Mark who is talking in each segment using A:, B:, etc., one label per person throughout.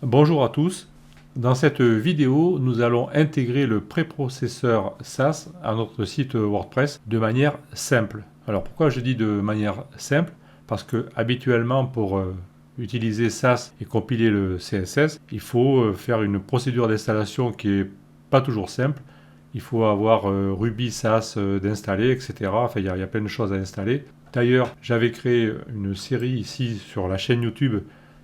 A: Bonjour à tous. Dans cette vidéo, nous allons intégrer le préprocesseur SAS à notre site WordPress de manière simple. Alors pourquoi je dis de manière simple? Parce que habituellement pour utiliser SAS et compiler le CSS, il faut faire une procédure d'installation qui est pas toujours simple. Il faut avoir Ruby SAS d'installer, etc. Enfin, il y a plein de choses à installer. D'ailleurs, j'avais créé une série ici sur la chaîne YouTube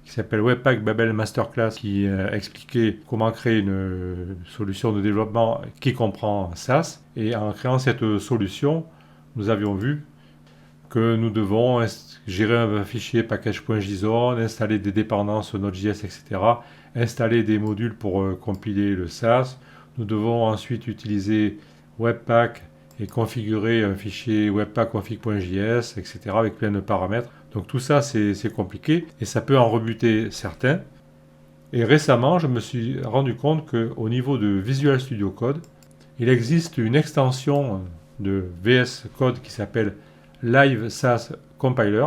A: qui s'appelle Webpack Babel Masterclass, qui expliquait comment créer une solution de développement qui comprend SAS. Et en créant cette solution, nous avions vu que nous devons gérer un fichier package.json, installer des dépendances Node.js, etc., installer des modules pour compiler le SAS. Nous devons ensuite utiliser Webpack et configurer un fichier webpack-config.js, etc., avec plein de paramètres. Donc tout ça, c'est compliqué et ça peut en rebuter certains. Et récemment, je me suis rendu compte qu'au niveau de Visual Studio Code, il existe une extension de VS Code qui s'appelle Live SAS Compiler.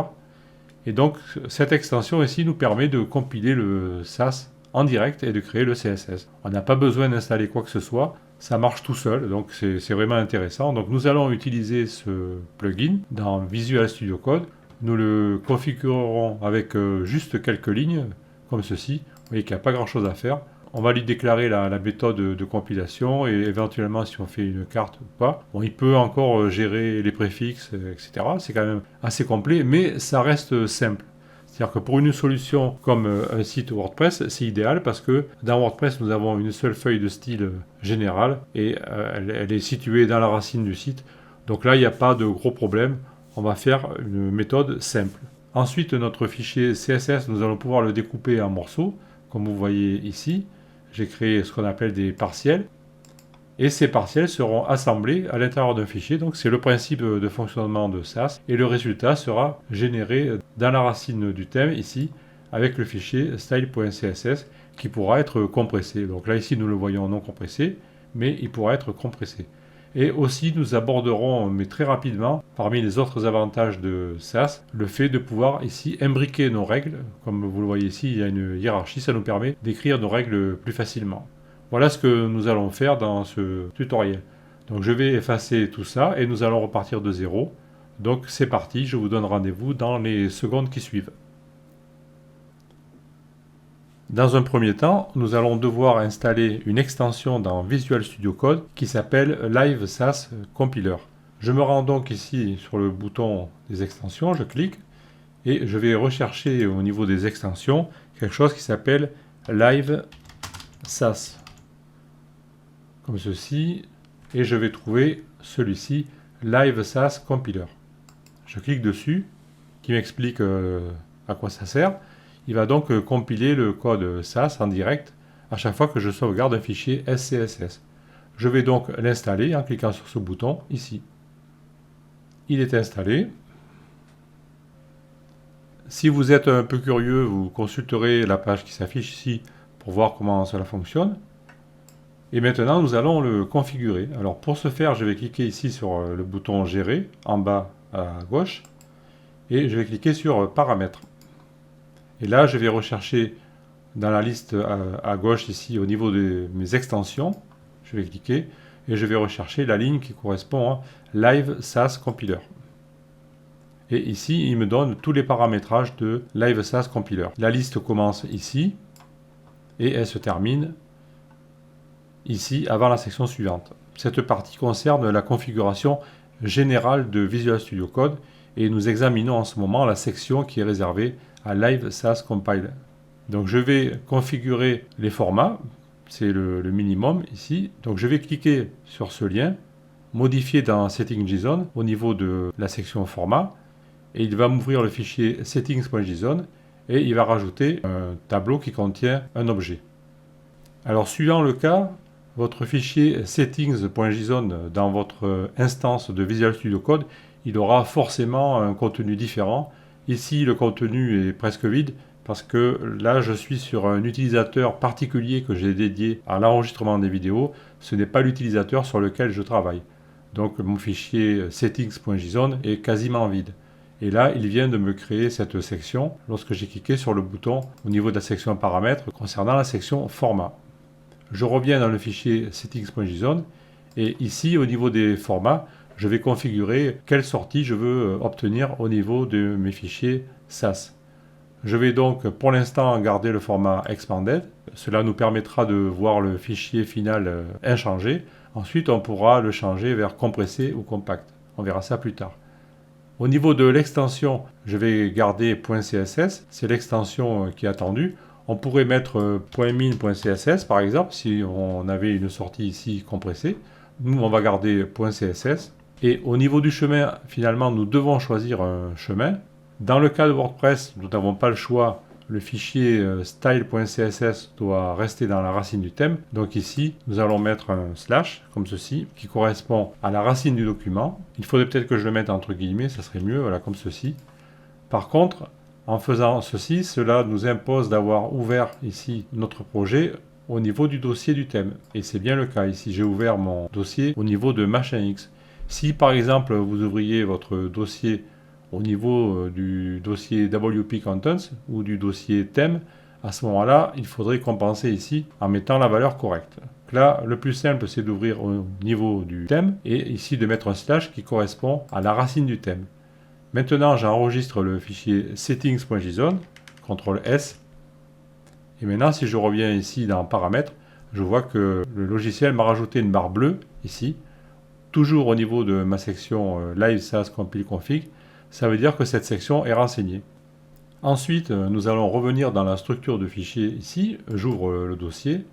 A: Et donc, cette extension ici nous permet de compiler le SAS en direct et de créer le CSS. On n'a pas besoin d'installer quoi que ce soit, ça marche tout seul, donc c'est vraiment intéressant. Donc nous allons utiliser ce plugin dans Visual Studio Code. Nous le configurerons avec juste quelques lignes, comme ceci. Vous voyez qu'il n'y a pas grand chose à faire. On va lui déclarer la méthode de compilation et éventuellement si on fait une carte ou pas. Bon, il peut encore gérer les préfixes, etc. C'est quand même assez complet, mais ça reste simple. C'est-à-dire que pour une solution comme un site WordPress, c'est idéal parce que dans WordPress, nous avons une seule feuille de style générale et elle est située dans la racine du site. Donc là, il n'y a pas de gros problème. On va faire une méthode simple. Ensuite, notre fichier CSS, nous allons pouvoir le découper en morceaux, comme vous voyez ici. J'ai créé ce qu'on appelle des partiels. Et ces partiels seront assemblés à l'intérieur d'un fichier. Donc c'est le principe de fonctionnement de SAS. Et le résultat sera généré dans la racine du thème ici avec le fichier style.css qui pourra être compressé. Donc là ici nous le voyons non compressé, mais il pourra être compressé. Et aussi nous aborderons, mais très rapidement, parmi les autres avantages de SAS, le fait de pouvoir ici imbriquer nos règles. Comme vous le voyez ici, il y a une hiérarchie, ça nous permet d'écrire nos règles plus facilement. Voilà ce que nous allons faire dans ce tutoriel. Donc je vais effacer tout ça et nous allons repartir de zéro. Donc c'est parti, je vous donne rendez-vous dans les secondes qui suivent. Dans un premier temps, nous allons devoir installer une extension dans Visual Studio Code qui s'appelle Live SAS Compiler. Je me rends donc ici sur le bouton des extensions, je clique et je vais rechercher au niveau des extensions quelque chose qui s'appelle Live SAS. Comme ceci, et je vais trouver celui-ci, Live SAS Compiler. Je clique dessus, qui m'explique à quoi ça sert. Il va donc compiler le code SAS en direct à chaque fois que je sauvegarde un fichier SCSS. Je vais donc l'installer en cliquant sur ce bouton ici. Il est installé. Si vous êtes un peu curieux, vous consulterez la page qui s'affiche ici pour voir comment cela fonctionne. Et maintenant, nous allons le configurer. Alors pour ce faire, je vais cliquer ici sur le bouton Gérer, en bas à gauche, et je vais cliquer sur Paramètres. Et là, je vais rechercher dans la liste à gauche ici, au niveau de mes extensions, je vais cliquer, et je vais rechercher la ligne qui correspond à Live SAS Compiler. Et ici, il me donne tous les paramétrages de Live SAS Compiler. La liste commence ici, et elle se termine ici avant la section suivante. Cette partie concerne la configuration générale de Visual Studio Code et nous examinons en ce moment la section qui est réservée à Live SAS Compile. Donc je vais configurer les formats, c'est le minimum ici. Donc je vais cliquer sur ce lien, modifier dans Settings.json au niveau de la section format et il va m'ouvrir le fichier settings.json et il va rajouter un tableau qui contient un objet. Alors suivant le cas, votre fichier settings.json dans votre instance de Visual Studio Code, il aura forcément un contenu différent. Ici, le contenu est presque vide parce que là, je suis sur un utilisateur particulier que j'ai dédié à l'enregistrement des vidéos. Ce n'est pas l'utilisateur sur lequel je travaille. Donc, mon fichier settings.json est quasiment vide. Et là, il vient de me créer cette section lorsque j'ai cliqué sur le bouton au niveau de la section paramètres concernant la section format. Je reviens dans le fichier settings.json et ici, au niveau des formats, je vais configurer quelle sortie je veux obtenir au niveau de mes fichiers SAS. Je vais donc pour l'instant garder le format expanded. Cela nous permettra de voir le fichier final inchangé. Ensuite, on pourra le changer vers compressé ou compact. On verra ça plus tard. Au niveau de l'extension, je vais garder .css. C'est l'extension qui est attendue. On pourrait mettre .min.css par exemple si on avait une sortie ici compressée. Nous, on va garder .css. Et au niveau du chemin, finalement, nous devons choisir un chemin. Dans le cas de WordPress, nous n'avons pas le choix. Le fichier style.css doit rester dans la racine du thème. Donc ici, nous allons mettre un slash, comme ceci, qui correspond à la racine du document. Il faudrait peut-être que je le mette entre guillemets, ça serait mieux, voilà, comme ceci. Par contre, en faisant ceci, cela nous impose d'avoir ouvert ici notre projet au niveau du dossier du thème. Et c'est bien le cas ici. J'ai ouvert mon dossier au niveau de machin X. Si par exemple, vous ouvriez votre dossier au niveau du dossier WP Contents ou du dossier thème, à ce moment-là, il faudrait compenser ici en mettant la valeur correcte. Donc là, le plus simple, c'est d'ouvrir au niveau du thème et ici de mettre un slash qui correspond à la racine du thème. Maintenant, j'enregistre le fichier settings.json, CTRL S. Et maintenant, si je reviens ici dans paramètres, je vois que le logiciel m'a rajouté une barre bleue ici, toujours au niveau de ma section Live SAS Compile Config. Ça veut dire que cette section est renseignée. Ensuite, nous allons revenir dans la structure de fichier ici. J'ouvre le dossier.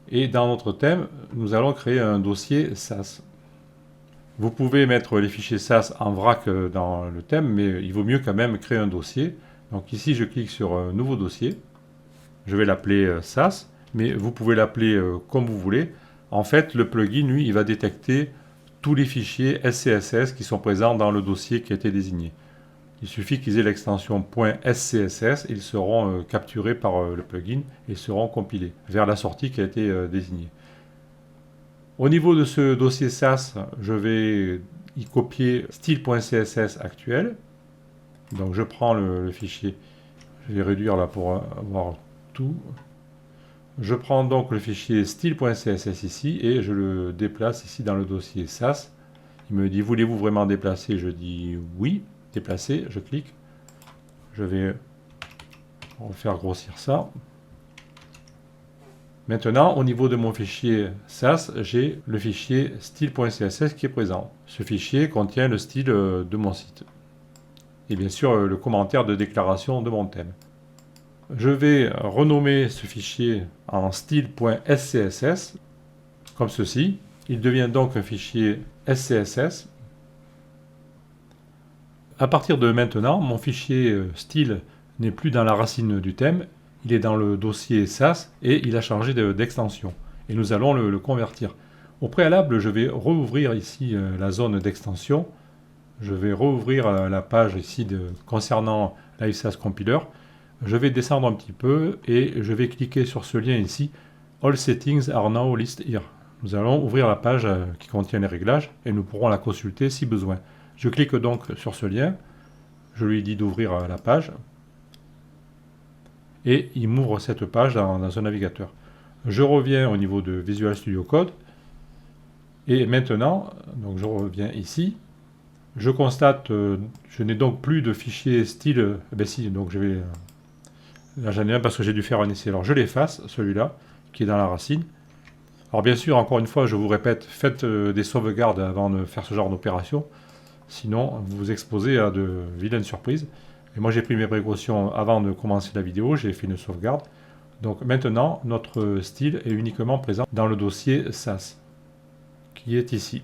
A: Et dans notre thème, nous allons créer un dossier SAS. Vous pouvez mettre les fichiers SAS en vrac dans le thème, mais il vaut mieux quand même créer un dossier. Donc ici, je clique sur un nouveau dossier. Je vais l'appeler SAS, mais vous pouvez l'appeler comme vous voulez. En fait, le plugin, lui, il va détecter tous les fichiers SCSS qui sont présents dans le dossier qui a été désigné. Il suffit qu'ils aient l'extension .scss, ils seront capturés par le plugin et seront compilés vers la sortie qui a été désignée. Au niveau de ce dossier SAS, je vais y copier style.css actuel. Donc je prends le fichier, je vais réduire là pour avoir tout. Je prends donc le fichier style.css ici et je le déplace ici dans le dossier SAS. Il me dit voulez-vous vraiment déplacer? Je dis oui, déplacer, je clique. Je vais refaire grossir ça. Maintenant, au niveau de mon fichier SAS, j'ai le fichier style.css qui est présent. Ce fichier contient le style de mon site. Et bien sûr, le commentaire de déclaration de mon thème. Je vais renommer ce fichier en style.scss, comme ceci. Il devient donc un fichier SCSS. À partir de maintenant, mon fichier style n'est plus dans la racine du thème, il est dans le dossier SAS et il a changé d'extension. Et nous allons le convertir. Au préalable, je vais rouvrir ici la zone d'extension. Je vais rouvrir la page ici concernant Live SAS Compiler. Je vais descendre un petit peu et je vais cliquer sur ce lien ici. All settings are now listed here. Nous allons ouvrir la page qui contient les réglages et nous pourrons la consulter si besoin. Je clique donc sur ce lien. Je lui dis d'ouvrir la page. Et il m'ouvre cette page dans un navigateur. Je reviens au niveau de Visual Studio Code. Et maintenant, donc je reviens ici. Je constate, je n'ai donc plus de fichier style. Ben si, donc je vais. Là j'en ai un parce que j'ai dû faire un essai. Alors je l'efface, celui-là, qui est dans la racine. Alors bien sûr, encore une fois, je vous répète, faites des sauvegardes avant de faire ce genre d'opération. Sinon, vous vous exposez à de vilaines surprises. Et moi, j'ai pris mes précautions avant de commencer la vidéo. J'ai fait une sauvegarde. Donc maintenant, notre style est uniquement présent dans le dossier SAS, qui est ici.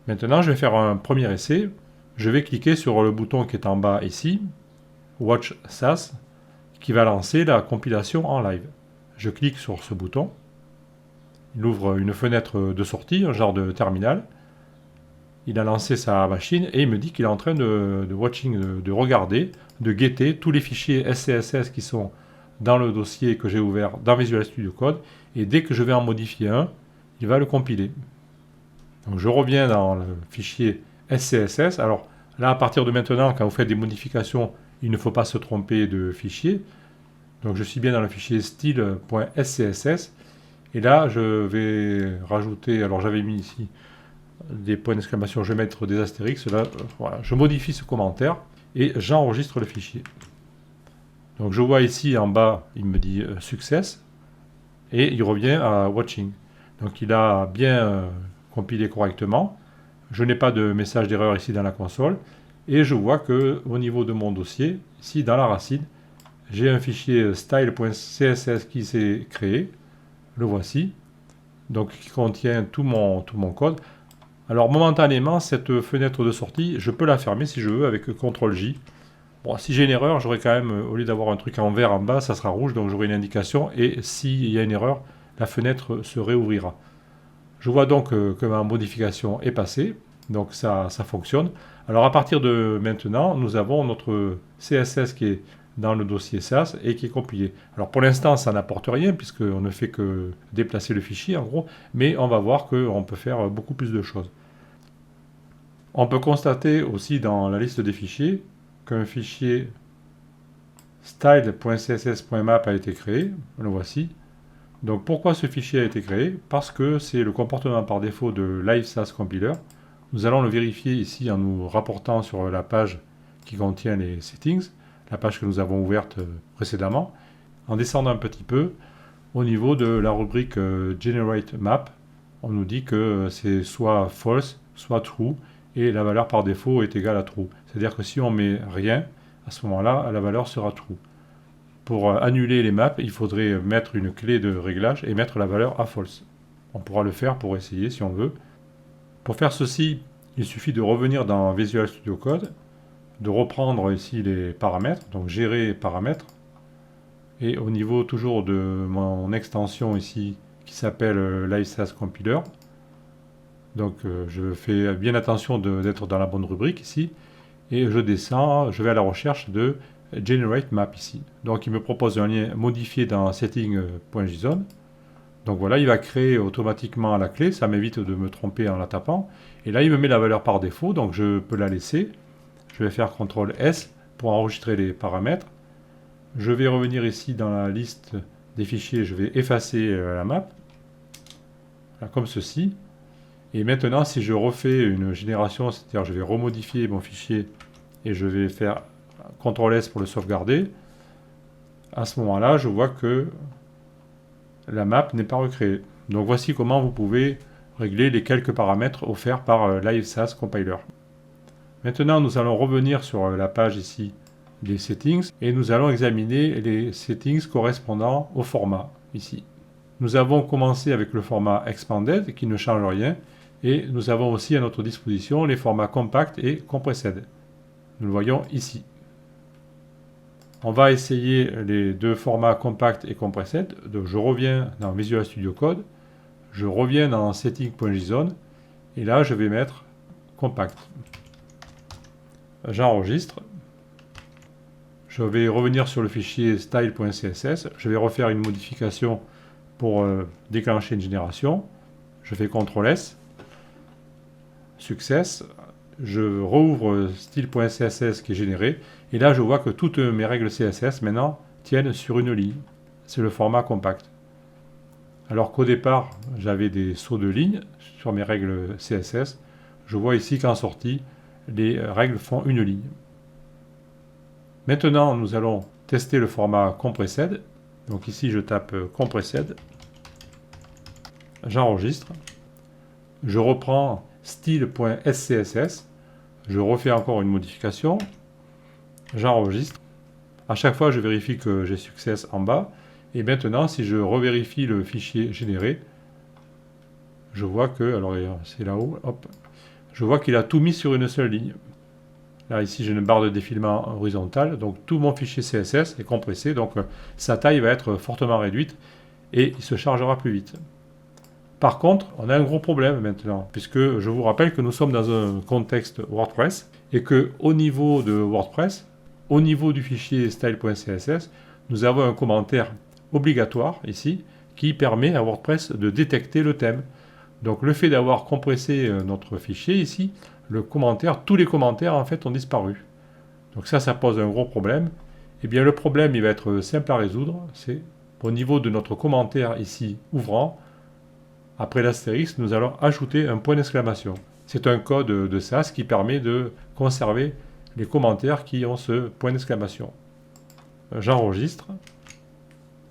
A: Maintenant, je vais faire un premier essai. Je vais cliquer sur le bouton qui est en bas ici, Watch SAS, qui va lancer la compilation en live. Je clique sur ce bouton. Il ouvre une fenêtre de sortie, un genre de terminal. Il a lancé sa machine et il me dit qu'il est en train de regarder, de guetter tous les fichiers SCSS qui sont dans le dossier que j'ai ouvert dans Visual Studio Code. Et dès que je vais en modifier un, il va le compiler. Donc je reviens dans le fichier SCSS. Alors Là, à partir de maintenant, quand vous faites des modifications, il ne faut pas se tromper de fichier. Donc je suis bien dans le fichier style.scss. Et là, je vais rajouter, alors j'avais mis ici des points d'exclamation, je vais mettre des astérix. Là, voilà, je modifie ce commentaire et j'enregistre le fichier. Donc je vois ici en bas, il me dit success et il revient à watching. Donc il a bien compilé correctement. Je n'ai pas de message d'erreur ici dans la console et je vois que au niveau de mon dossier, ici dans la racine, j'ai un fichier style.css qui s'est créé. Le voici. Donc qui contient tout mon code. Alors momentanément, cette fenêtre de sortie, je peux la fermer si je veux avec CTRL-J. Bon, si j'ai une erreur, j'aurai quand même, au lieu d'avoir un truc en vert en bas, ça sera rouge, donc j'aurai une indication. Et s'il y a une erreur, la fenêtre se réouvrira. Je vois donc que ma modification est passée, donc ça fonctionne. Alors à partir de maintenant, nous avons notre CSS qui est dans le dossier SAS et qui est compilé. Alors pour l'instant, ça n'apporte rien puisqu'on ne fait que déplacer le fichier en gros, mais on va voir qu'on peut faire beaucoup plus de choses. On peut constater aussi dans la liste des fichiers qu'un fichier style.css.map a été créé, le voici. Donc pourquoi ce fichier a été créé? Parce que c'est le comportement par défaut de LiveSAS Compiler. Nous allons le vérifier ici en nous rapportant sur la page qui contient les settings, la page que nous avons ouverte précédemment, en descendant un petit peu au niveau de la rubrique Generate Map. On nous dit que c'est soit false, soit true, et la valeur par défaut est égale à true. C'est-à-dire que si on met rien, à ce moment-là, la valeur sera true. Pour annuler les maps, il faudrait mettre une clé de réglage et mettre la valeur à false. On pourra le faire pour essayer si on veut. Pour faire ceci, il suffit de revenir dans Visual Studio Code, de reprendre ici les paramètres, donc gérer paramètres, et au niveau toujours de mon extension ici qui s'appelle LiveSAS Compiler, donc je fais bien attention d'être dans la bonne rubrique ici, et je descends, je vais à la recherche de Generate Map ici. Donc il me propose un lien modifié dans setting.json. Donc voilà, il va créer automatiquement la clé, ça m'évite de me tromper en la tapant. Et là, il me met la valeur par défaut, donc je peux la laisser. Je vais faire CTRL-S pour enregistrer les paramètres. Je vais revenir ici dans la liste des fichiers, je vais effacer la map, là, comme ceci. Et maintenant, si je refais une génération, c'est-à-dire je vais remodifier mon fichier et je vais faire CTRL-S pour le sauvegarder, à ce moment-là, je vois que la map n'est pas recréée. Donc voici comment vous pouvez régler les quelques paramètres offerts par LiveSAS Compiler. Maintenant, nous allons revenir sur la page ici des settings et nous allons examiner les settings correspondant au format ici. Nous avons commencé avec le format Expanded qui ne change rien et nous avons aussi à notre disposition les formats Compact et Compressed. Nous le voyons ici. On va essayer les deux formats Compact et Compressed. Donc je reviens dans Visual Studio Code, je reviens dans Setting.json et là je vais mettre Compact. J'enregistre. Je vais revenir sur le fichier style.css. Je vais refaire une modification pour déclencher une génération. Je fais CTRL-S. Success. Je rouvre style.css qui est généré. Et là, je vois que toutes mes règles CSS maintenant tiennent sur une ligne. C'est le format compact. Alors qu'au départ, j'avais des sauts de ligne sur mes règles CSS. Je vois ici qu'en sortie, les règles font une ligne. Maintenant, nous allons tester le format Compressed. Donc ici, je tape Compressed. J'enregistre. Je reprends style.scss. Je refais encore une modification. J'enregistre. À chaque fois, je vérifie que j'ai success en bas. Et maintenant, si je revérifie le fichier généré, je vois que, alors c'est là-haut, hop, je vois qu'il a tout mis sur une seule ligne. Là, ici, j'ai une barre de défilement horizontale, donc tout mon fichier CSS est compressé, donc sa taille va être fortement réduite et il se chargera plus vite. Par contre, on a un gros problème maintenant, puisque je vous rappelle que nous sommes dans un contexte WordPress et que au niveau de WordPress, au niveau du fichier style.css, nous avons un commentaire obligatoire ici qui permet à WordPress de détecter le thème. Donc le fait d'avoir compressé notre fichier ici le commentaire, tous les commentaires en fait ont disparu. Donc ça pose un gros problème. Eh bien le problème, il va être simple à résoudre. C'est au niveau de notre commentaire ici, ouvrant, après l'astérisque, nous allons ajouter un point d'exclamation. C'est un code de SAS qui permet de conserver les commentaires qui ont ce point d'exclamation. J'enregistre.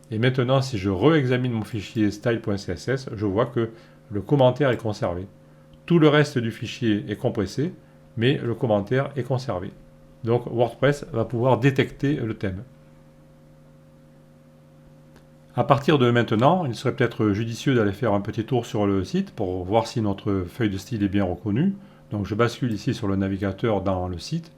A: Et maintenant, si je réexamine mon fichier style.css, je vois que le commentaire est conservé. Tout le reste du fichier est compressé, mais le commentaire est conservé. Donc WordPress va pouvoir détecter le thème. À partir de maintenant, il serait peut-être judicieux d'aller faire un petit tour sur le site pour voir si notre feuille de style est bien reconnue. Donc je bascule ici sur le navigateur dans le site.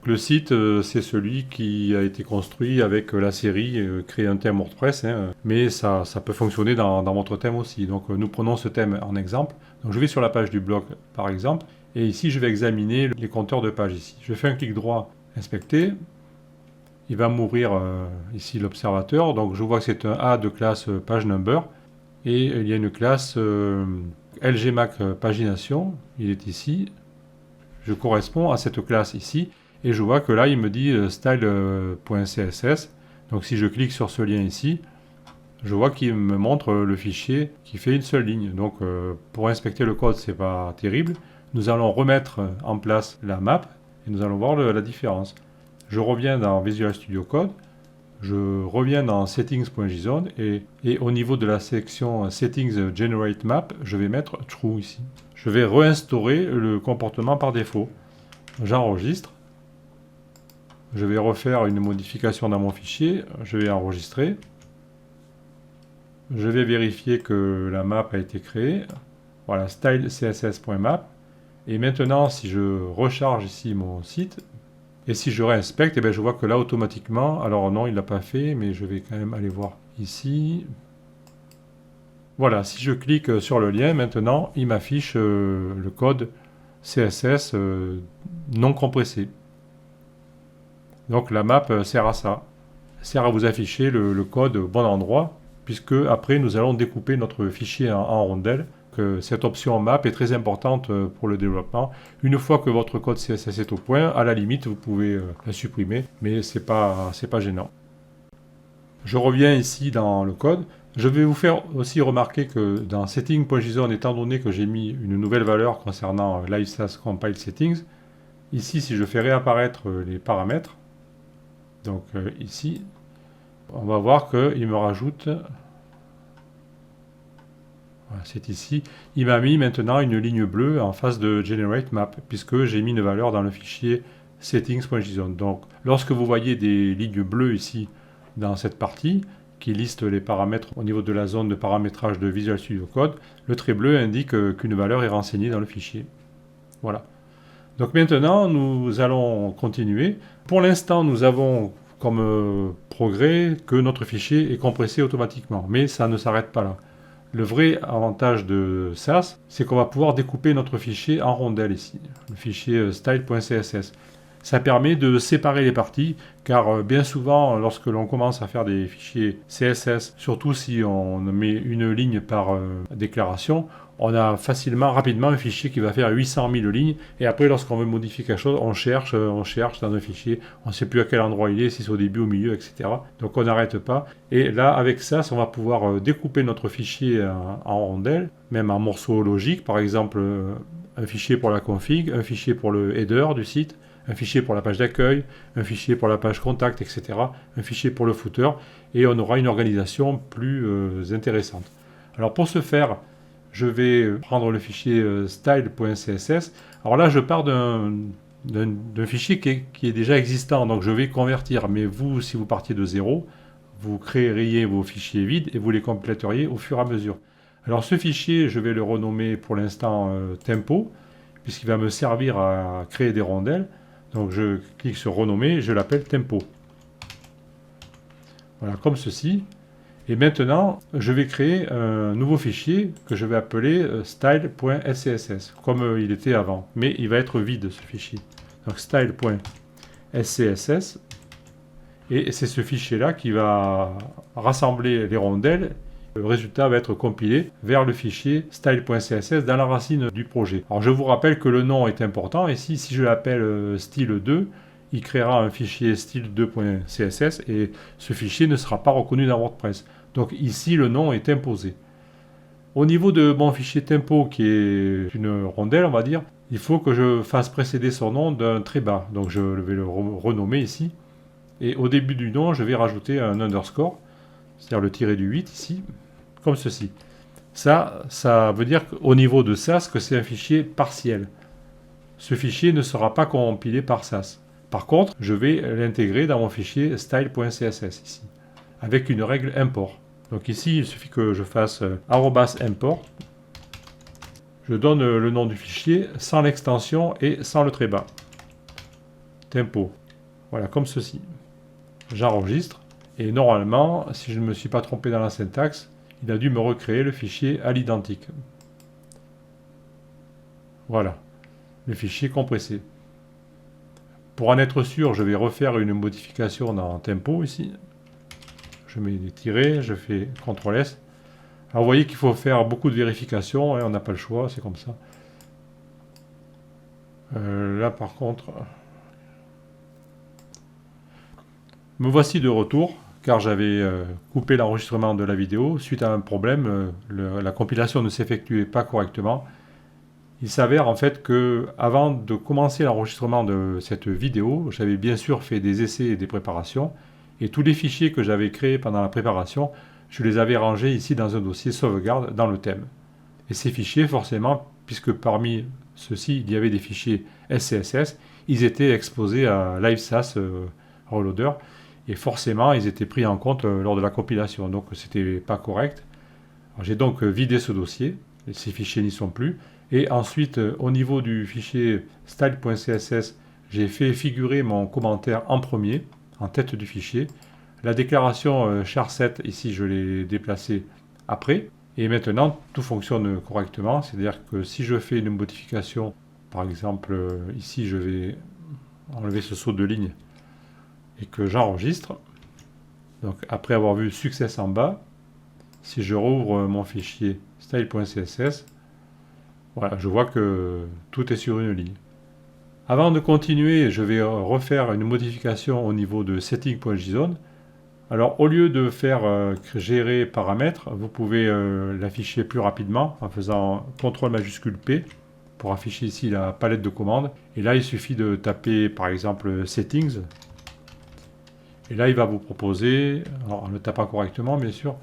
A: Le site, c'est celui qui a été construit avec la série Créer un thème WordPress, hein, mais ça peut fonctionner dans votre thème aussi. Donc nous prenons ce thème en exemple. Donc je vais sur la page du blog par exemple, et ici je vais examiner les compteurs de pages ici. Je fais un clic droit, inspecter. Il va m'ouvrir ici l'observateur, donc je vois que c'est un A de classe page number, et il y a une classe LGMAC pagination, il est ici. Je corresponds à cette classe ici. Et je vois que là, il me dit style.css. Donc si je clique sur ce lien ici, je vois qu'il me montre le fichier qui fait une seule ligne. Donc pour inspecter le code, c'est pas terrible. Nous allons remettre en place la map et nous allons voir la différence. Je reviens dans Visual Studio Code. Je reviens dans settings.json et au niveau de la section settings generate map, je vais mettre true ici. Je vais réinstaurer le comportement par défaut. J'enregistre. Je vais refaire une modification dans mon fichier, je vais enregistrer. Je vais vérifier que la map a été créée. Voilà, style css.map. Et maintenant, si je recharge ici mon site, et si je réinspecte, eh bien, je vois que là, automatiquement, alors non, il ne l'a pas fait, mais je vais quand même aller voir ici. Voilà, si je clique sur le lien, maintenant, il m'affiche le code CSS non compressé. Donc la map sert à ça, sert à vous afficher le code au bon endroit, puisque après nous allons découper notre fichier en rondelles. Cette option map est très importante pour le développement. Une fois que votre code CSS est au point, à la limite vous pouvez la supprimer, mais c'est pas gênant. Je reviens ici dans le code. Je vais vous faire aussi remarquer que dans setting.json, étant donné que j'ai mis une nouvelle valeur concernant live SAS compile settings, ici si je fais réapparaître les paramètres, donc ici, on va voir qu'il me rajoute, voilà, c'est ici, il m'a mis maintenant une ligne bleue en face de generate map, puisque j'ai mis une valeur dans le fichier settings.json. Donc lorsque vous voyez des lignes bleues ici dans cette partie, qui liste les paramètres au niveau de la zone de paramétrage de Visual Studio Code, le trait bleu indique qu'une valeur est renseignée dans le fichier. Voilà. Donc maintenant, nous allons continuer. Pour l'instant, nous avons comme progrès que notre fichier est compressé automatiquement, mais ça ne s'arrête pas là. Le vrai avantage de SAS, c'est qu'on va pouvoir découper notre fichier en rondelles ici, le fichier style.css. Ça permet de séparer les parties, car bien souvent, lorsque l'on commence à faire des fichiers CSS, surtout si on met une ligne par déclaration, on a rapidement un fichier qui va faire 800 000 lignes, et après lorsqu'on veut modifier quelque chose, on cherche dans un fichier, on ne sait plus à quel endroit il est, si c'est au début, au milieu, etc. Donc on n'arrête pas. Et là, avec ça, on va pouvoir découper notre fichier en rondelles, même en morceaux logiques, par exemple un fichier pour la config, un fichier pour le header du site, un fichier pour la page d'accueil, un fichier pour la page contact, etc., un fichier pour le footer, et on aura une organisation plus intéressante. Alors pour ce faire, je vais prendre le fichier style.css. Alors là, je pars d'un fichier qui est déjà existant, donc je vais convertir. Mais vous, si vous partiez de zéro, vous créeriez vos fichiers vides et vous les compléteriez au fur et à mesure. Alors ce fichier, je vais le renommer pour l'instant tempo, puisqu'il va me servir à créer des rondelles. Donc je clique sur renommer et je l'appelle tempo. Voilà, comme ceci. Et maintenant, je vais créer un nouveau fichier que je vais appeler style.scss, comme il était avant. Mais il va être vide, ce fichier. Donc style.scss. Et c'est ce fichier-là qui va rassembler les rondelles le résultat va être compilé vers le fichier style.css dans la racine du projet. Alors je vous rappelle que le nom est important, et si je l'appelle style2, il créera un fichier style2.css et ce fichier ne sera pas reconnu dans WordPress. Donc ici le nom est imposé. Au niveau de mon fichier tempo, qui est une rondelle, on va dire, il faut que je fasse précéder son nom d'un trait bas. Donc je vais le renommer ici. Et au début du nom, je vais rajouter un underscore, c'est-à-dire le tiré du 8 ici, comme ceci. Ça veut dire qu'au niveau de SAS, que c'est un fichier partiel. Ce fichier ne sera pas compilé par SAS. Par contre, je vais l'intégrer dans mon fichier style.css ici, avec une règle import. Donc ici, il suffit que je fasse @import. Je donne le nom du fichier sans l'extension et sans le trait bas. Tempo. Voilà, comme ceci. J'enregistre. Et normalement, si je ne me suis pas trompé dans la syntaxe, il a dû me recréer le fichier à l'identique. Voilà, le fichier compressé. Pour en être sûr, je vais refaire une modification dans Tempo ici. Je mets des tirets, je fais CTRL-S. Alors vous voyez qu'il faut faire beaucoup de vérifications, hein, on n'a pas le choix, c'est comme ça. Là par contre, me voici de retour, car j'avais coupé l'enregistrement de la vidéo. Suite à un problème, la compilation ne s'effectuait pas correctement. Il s'avère en fait que avant de commencer l'enregistrement de cette vidéo, j'avais bien sûr fait des essais et des préparations, et tous les fichiers que j'avais créés pendant la préparation, je les avais rangés ici dans un dossier sauvegarde dans le thème. Et ces fichiers, forcément, puisque parmi ceux-ci, il y avait des fichiers SCSS, ils étaient exposés à LiveSAS Reloader, et forcément, ils étaient pris en compte lors de la compilation, donc c'était pas correct. J'ai donc vidé ce dossier, et ces fichiers n'y sont plus, et ensuite, au niveau du fichier style.css, j'ai fait figurer mon commentaire en premier, en tête du fichier. La déclaration char7, ici, je l'ai déplacée après. Et maintenant, tout fonctionne correctement. C'est-à-dire que si je fais une modification, par exemple, ici, je vais enlever ce saut de ligne et que j'enregistre. Donc, après avoir vu success en bas, si je rouvre mon fichier style.css, voilà, je vois que tout est sur une ligne. Avant de continuer, je vais refaire une modification au niveau de setting.json. Alors, au lieu de faire gérer paramètres, vous pouvez l'afficher plus rapidement en faisant CTRL majuscule P pour afficher ici la palette de commandes. Et là, il suffit de taper par exemple Settings. Et là, il va vous proposer, alors en le tapant correctement bien sûr,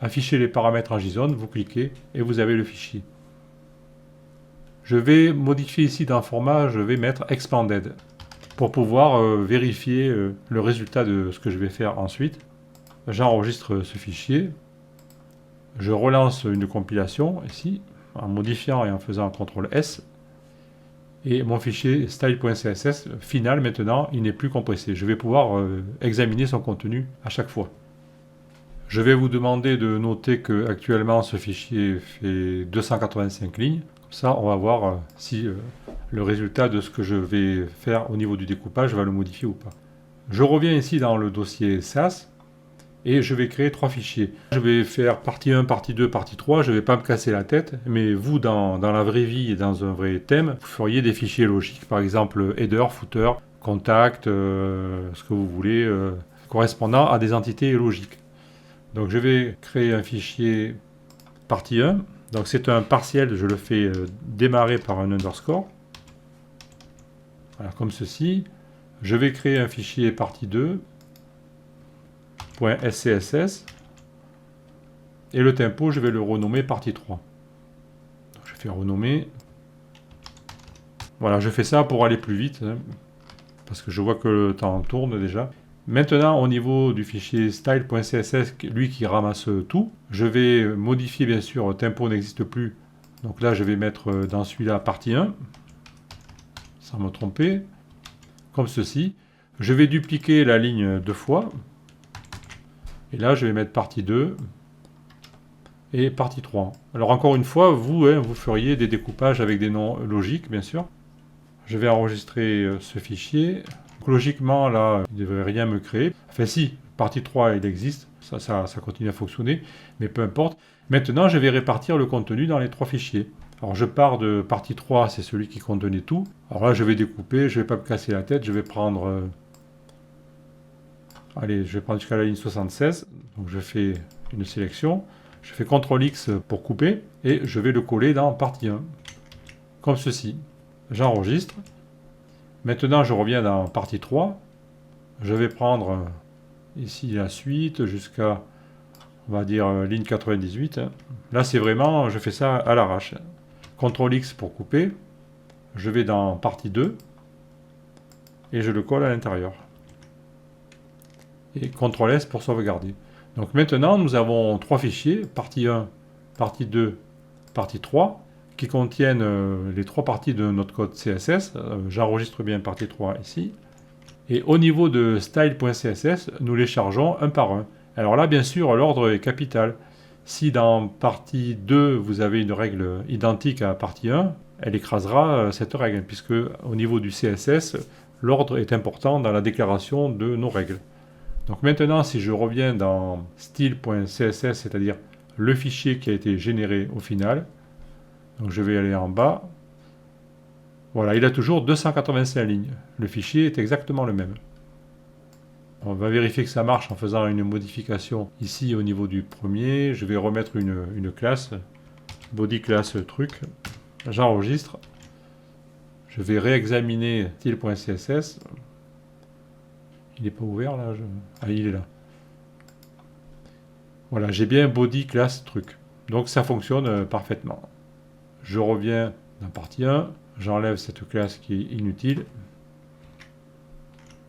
A: afficher les paramètres en JSON. Vous cliquez et vous avez le fichier. Je vais modifier ici dans le format, je vais mettre Expanded pour pouvoir vérifier le résultat de ce que je vais faire ensuite. J'enregistre ce fichier, je relance une compilation ici, en modifiant et en faisant CTRL-S, et mon fichier style.css final maintenant, il n'est plus compressé. Je vais pouvoir examiner son contenu à chaque fois. Je vais vous demander de noter que actuellement ce fichier fait 285 lignes. Ça, on va voir si le résultat de ce que je vais faire au niveau du découpage va le modifier ou pas. Je reviens ici dans le dossier SAS et je vais créer 3 fichiers. Je vais faire partie 1, partie 2, partie 3. Je ne vais pas me casser la tête, mais vous, dans la vraie vie et dans un vrai thème, vous feriez des fichiers logiques, par exemple header, footer, contact, ce que vous voulez, correspondant à des entités logiques. Donc je vais créer un fichier partie 1. Donc c'est un partiel, je le fais démarrer par un underscore. Voilà, comme ceci. Je vais créer un fichier partie 2, .scss. Et le tempo, je vais le renommer partie 3. Donc, je fais renommer. Voilà, je fais ça pour aller plus vite, hein, parce que je vois que le temps tourne déjà. Maintenant, au niveau du fichier style.css, lui qui ramasse tout, je vais modifier, bien sûr, tempo n'existe plus. Donc là, je vais mettre dans celui-là partie 1, sans me tromper, comme ceci. Je vais dupliquer la ligne 2 fois. Et là, je vais mettre partie 2 et partie 3. Alors encore une fois, vous, vous feriez des découpages avec des noms logiques, bien sûr. Je vais enregistrer ce fichier. Donc, logiquement, là, il ne devrait rien me créer. Enfin si, partie 3, il existe, ça continue à fonctionner, mais peu importe. Maintenant, je vais répartir le contenu dans les 3 fichiers. Alors je pars de partie 3, c'est celui qui contenait tout. Alors là, je vais découper, je ne vais pas me casser la tête, je vais prendre... allez, je vais prendre jusqu'à la ligne 76. Donc je fais une sélection. Je fais CTRL-X pour couper et je vais le coller dans partie 1. Comme ceci. J'enregistre. Maintenant, je reviens dans partie 3. Je vais prendre ici la suite jusqu'à, on va dire, ligne 98. Là, c'est vraiment, je fais ça à l'arrache. CTRL-X pour couper. Je vais dans partie 2 et je le colle à l'intérieur. Et CTRL-S pour sauvegarder. Donc maintenant, nous avons 3 fichiers, partie 1, partie 2, partie 3, qui contiennent les 3 parties de notre code CSS. J'enregistre bien partie 3 ici. Et au niveau de style.css, nous les chargeons un par un. Alors là, bien sûr, l'ordre est capital. Si dans partie 2, vous avez une règle identique à partie 1, elle écrasera cette règle, puisque au niveau du CSS, l'ordre est important dans la déclaration de nos règles. Donc maintenant, si je reviens dans style.css, c'est-à-dire le fichier qui a été généré au final, donc je vais aller en bas. Voilà, il a toujours 285 lignes. Le fichier est exactement le même. On va vérifier que ça marche en faisant une modification ici au niveau du premier. Je vais remettre une classe, body class truc. J'enregistre. Je vais réexaminer style.css. Il n'est pas ouvert là. Ah, il est là. Voilà, j'ai bien body class truc. Donc ça fonctionne parfaitement. Je reviens dans partie 1. J'enlève cette classe qui est inutile.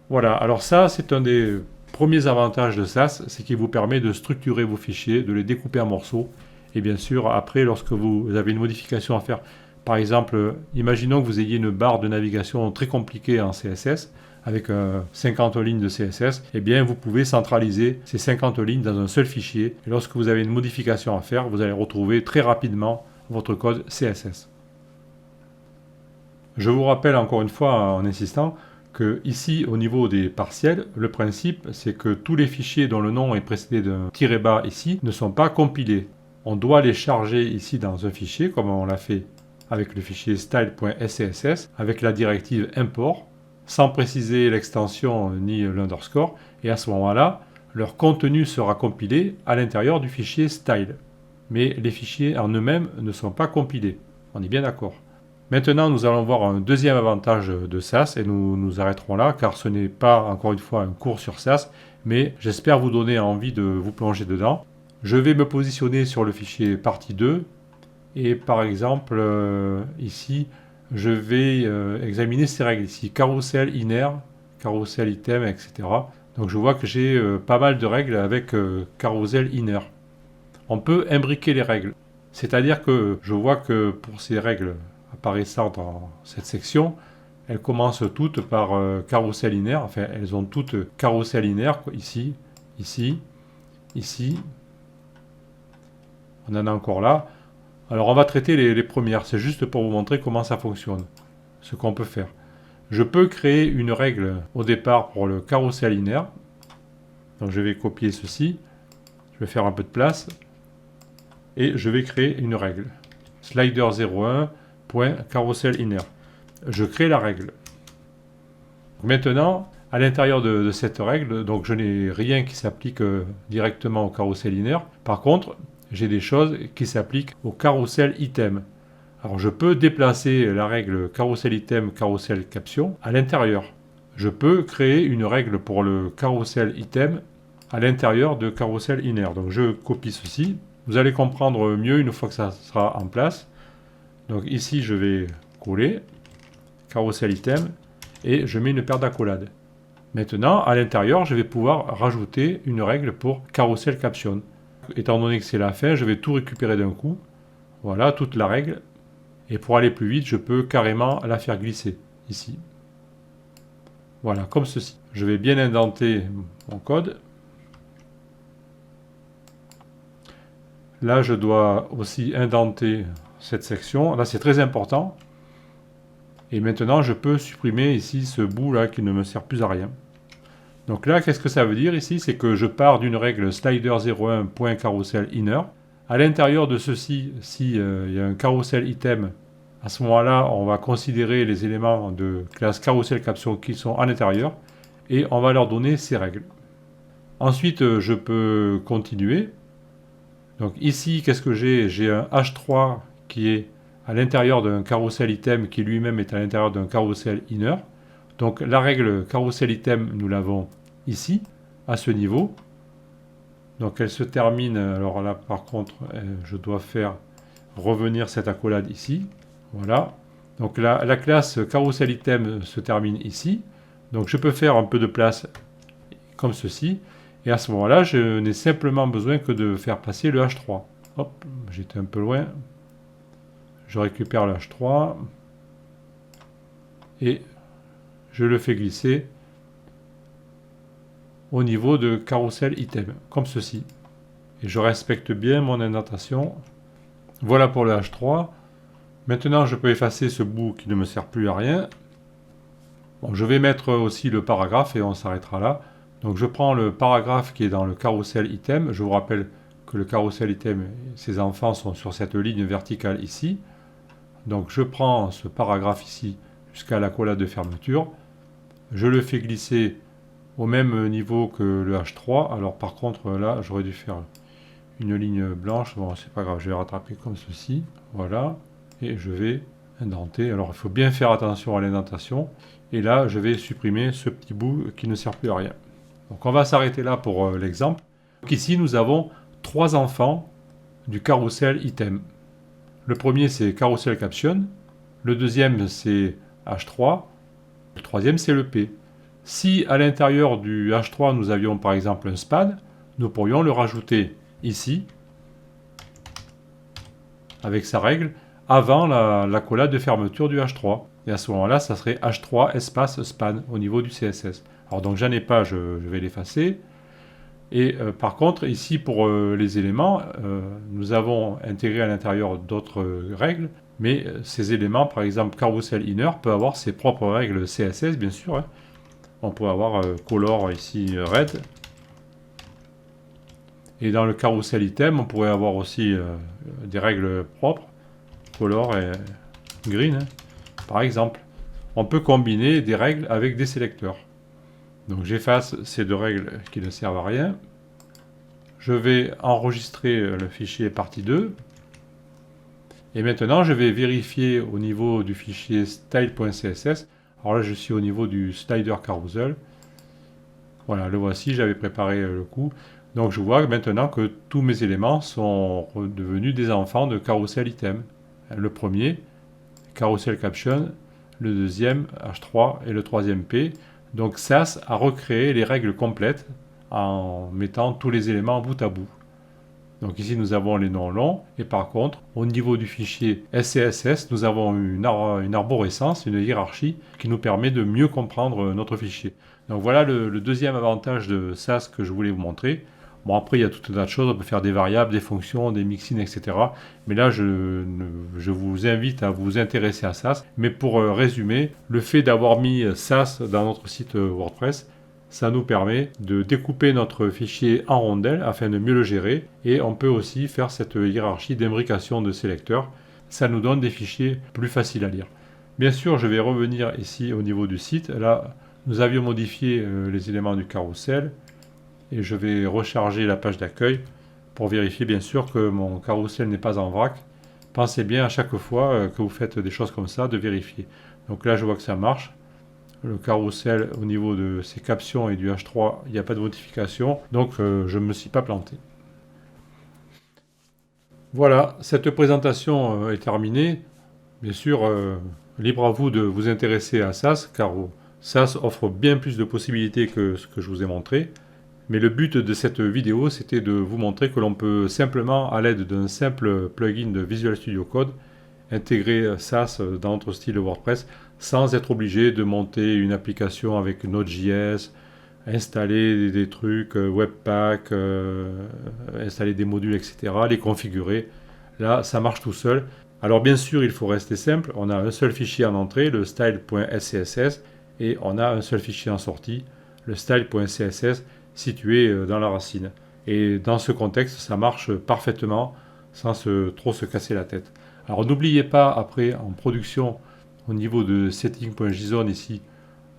A: Voilà, alors ça c'est un des premiers avantages de SAS, c'est qu'il vous permet de structurer vos fichiers, de les découper en morceaux. Et bien sûr, après, lorsque vous avez une modification à faire, par exemple, imaginons que vous ayez une barre de navigation très compliquée en CSS, avec 50 lignes de CSS, eh bien vous pouvez centraliser ces 50 lignes dans un seul fichier. Et lorsque vous avez une modification à faire, vous allez retrouver très rapidement votre code CSS. Je vous rappelle encore une fois en insistant que ici au niveau des partiels, le principe c'est que tous les fichiers dont le nom est précédé d'un tiret bas ici ne sont pas compilés. On doit les charger ici dans un fichier comme on l'a fait avec le fichier style.scss avec la directive import sans préciser l'extension ni l'underscore et à ce moment-là leur contenu sera compilé à l'intérieur du fichier style. Mais les fichiers en eux-mêmes ne sont pas compilés. On est bien d'accord. Maintenant, nous allons voir un deuxième avantage de SAS et nous nous arrêterons là car ce n'est pas encore une fois un cours sur SAS, mais j'espère vous donner envie de vous plonger dedans. Je vais me positionner sur le fichier partie 2 et par exemple ici, je vais examiner ces règles ici, carousel inner, carousel item, etc. Donc je vois que j'ai pas mal de règles avec carousel inner. On peut imbriquer les règles, c'est-à-dire que je vois que pour ces règles apparaissant dans cette section, elles commencent toutes par carrousel linéaire, enfin elles ont toutes carrousel linéaire, ici, ici, ici, on en a encore là. Alors on va traiter les premières, c'est juste pour vous montrer comment ça fonctionne, ce qu'on peut faire. Je peux créer une règle au départ pour le carrousel linéaire, donc je vais copier ceci, je vais faire un peu de place, et je vais créer une règle. Slider 01, carousel inner. Je crée la règle. Maintenant, à l'intérieur de cette règle, donc je n'ai rien qui s'applique directement au carousel inner. Par contre, j'ai des choses qui s'appliquent au carousel item. Alors je peux déplacer la règle carousel item, carousel caption à l'intérieur. Je peux créer une règle pour le carousel item à l'intérieur de carousel inner. Donc je copie ceci. Vous allez comprendre mieux une fois que ça sera en place. Donc ici, je vais coller, carousel item, et je mets une paire d'accolades. Maintenant, à l'intérieur, je vais pouvoir rajouter une règle pour carousel caption. Étant donné que c'est la fin, je vais tout récupérer d'un coup. Voilà, toute la règle. Et pour aller plus vite, je peux carrément la faire glisser, ici. Voilà, comme ceci. Je vais bien indenter mon code. Là, je dois aussi indenter cette section. Là, c'est très important. Et maintenant, je peux supprimer ici ce bout là qui ne me sert plus à rien. Donc là, qu'est-ce que ça veut dire ici? C'est que je pars d'une règle slider01.carouselInner. À l'intérieur de ceci, si il y a un carousel item, à ce moment-là, on va considérer les éléments de classe carousel caption qui sont à l'intérieur et on va leur donner ces règles. Ensuite, je peux continuer. Donc ici, qu'est-ce que j'ai? J'ai un H3 qui est à l'intérieur d'un carousel item qui lui-même est à l'intérieur d'un carousel inner. Donc la règle carousel item, nous l'avons ici, à ce niveau. Donc elle se termine, alors là par contre, je dois faire revenir cette accolade ici. Voilà. Donc la classe carousel item se termine ici. Donc je peux faire un peu de place comme ceci. Et à ce moment-là, je n'ai simplement besoin que de faire passer le H3. Hop, j'étais un peu loin. Je récupère le H3. Et je le fais glisser au niveau de carousel item, comme ceci. Et je respecte bien mon indentation. Voilà pour le H3. Maintenant, je peux effacer ce bout qui ne me sert plus à rien. Bon, je vais mettre aussi le paragraphe et on s'arrêtera là. Donc je prends le paragraphe qui est dans le carousel item. Je vous rappelle que le carousel item, ses enfants sont sur cette ligne verticale ici. Donc je prends ce paragraphe ici jusqu'à la l'accolade de fermeture. Je le fais glisser au même niveau que le H3. Alors par contre là, j'aurais dû faire une ligne blanche. Bon, c'est pas grave, je vais rattraper comme ceci. Voilà. Et je vais indenter. Alors il faut bien faire attention à l'indentation. Et là, je vais supprimer ce petit bout qui ne sert plus à rien. Donc on va s'arrêter là pour l'exemple. Donc ici, nous avons 3 enfants du carousel item. Le premier, c'est carousel caption. Le deuxième, c'est H3. Le troisième, c'est le P. Si à l'intérieur du H3, nous avions par exemple un span, nous pourrions le rajouter ici, avec sa règle, avant l'accolade de fermeture du H3. Et à ce moment-là, ça serait H3 espace span au niveau du CSS. Alors donc j'en ai pas, je vais l'effacer. Et par contre, ici pour les éléments, nous avons intégré à l'intérieur d'autres règles, mais ces éléments, par exemple carousel inner, peut avoir ses propres règles CSS, bien sûr. Hein. On peut avoir color ici red. Et dans le carousel item, on pourrait avoir aussi des règles propres, color et green, hein, par exemple. On peut combiner des règles avec des sélecteurs. Donc j'efface ces 2 règles qui ne servent à rien. Je vais enregistrer le fichier partie 2. Et maintenant, je vais vérifier au niveau du fichier style.css. Alors là, je suis au niveau du slider carousel. Voilà, le voici, j'avais préparé le coup. Donc je vois maintenant que tous mes éléments sont devenus des enfants de carousel item. Le premier, carousel caption, le deuxième, H3 et le troisième P. Donc SAS a recréé les règles complètes en mettant tous les éléments bout à bout. Donc ici nous avons les noms longs et par contre au niveau du fichier SCSS nous avons une arborescence, une hiérarchie qui nous permet de mieux comprendre notre fichier. Donc voilà le deuxième avantage de SAS que je voulais vous montrer. Bon après il y a tout un tas de choses, on peut faire des variables, des fonctions, des mixins, etc. Mais là je vous invite à vous intéresser à SAS. Mais pour résumer, le fait d'avoir mis SAS dans notre site WordPress, ça nous permet de découper notre fichier en rondelles afin de mieux le gérer. Et on peut aussi faire cette hiérarchie d'imbrication de sélecteurs. Ça nous donne des fichiers plus faciles à lire. Bien sûr, je vais revenir ici au niveau du site. Là, nous avions modifié les éléments du carrousel. Et je vais recharger la page d'accueil pour vérifier bien sûr que mon carrousel n'est pas en vrac. Pensez bien à chaque fois que vous faites des choses comme ça de vérifier. Donc là, je vois que ça marche. Le carrousel au niveau de ses captions et du H3, il n'y a pas de modification, donc je ne me suis pas planté. Voilà, cette présentation est terminée. Bien sûr, libre à vous de vous intéresser à SAS, car SAS offre bien plus de possibilités que ce que je vous ai montré. Mais le but de cette vidéo, c'était de vous montrer que l'on peut simplement, à l'aide d'un simple plugin de Visual Studio Code, intégrer SAS dans notre style WordPress sans être obligé de monter une application avec Node.js, installer des trucs, Webpack, installer des modules, etc., les configurer. Là, ça marche tout seul. Alors bien sûr, il faut rester simple. On a un seul fichier en entrée, le style.scss, et on a un seul fichier en sortie, le style.css, situé dans la racine. Et dans ce contexte, ça marche parfaitement sans trop se casser la tête. Alors n'oubliez pas après en production au niveau de setting.json ici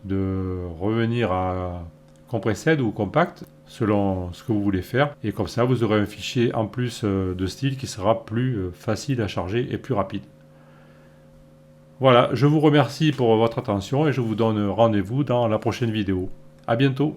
A: de revenir à compressed ou compact selon ce que vous voulez faire, et comme ça vous aurez un fichier en plus de style qui sera plus facile à charger et plus rapide. Voilà, je vous remercie pour votre attention et je vous donne rendez-vous dans la prochaine vidéo. A bientôt.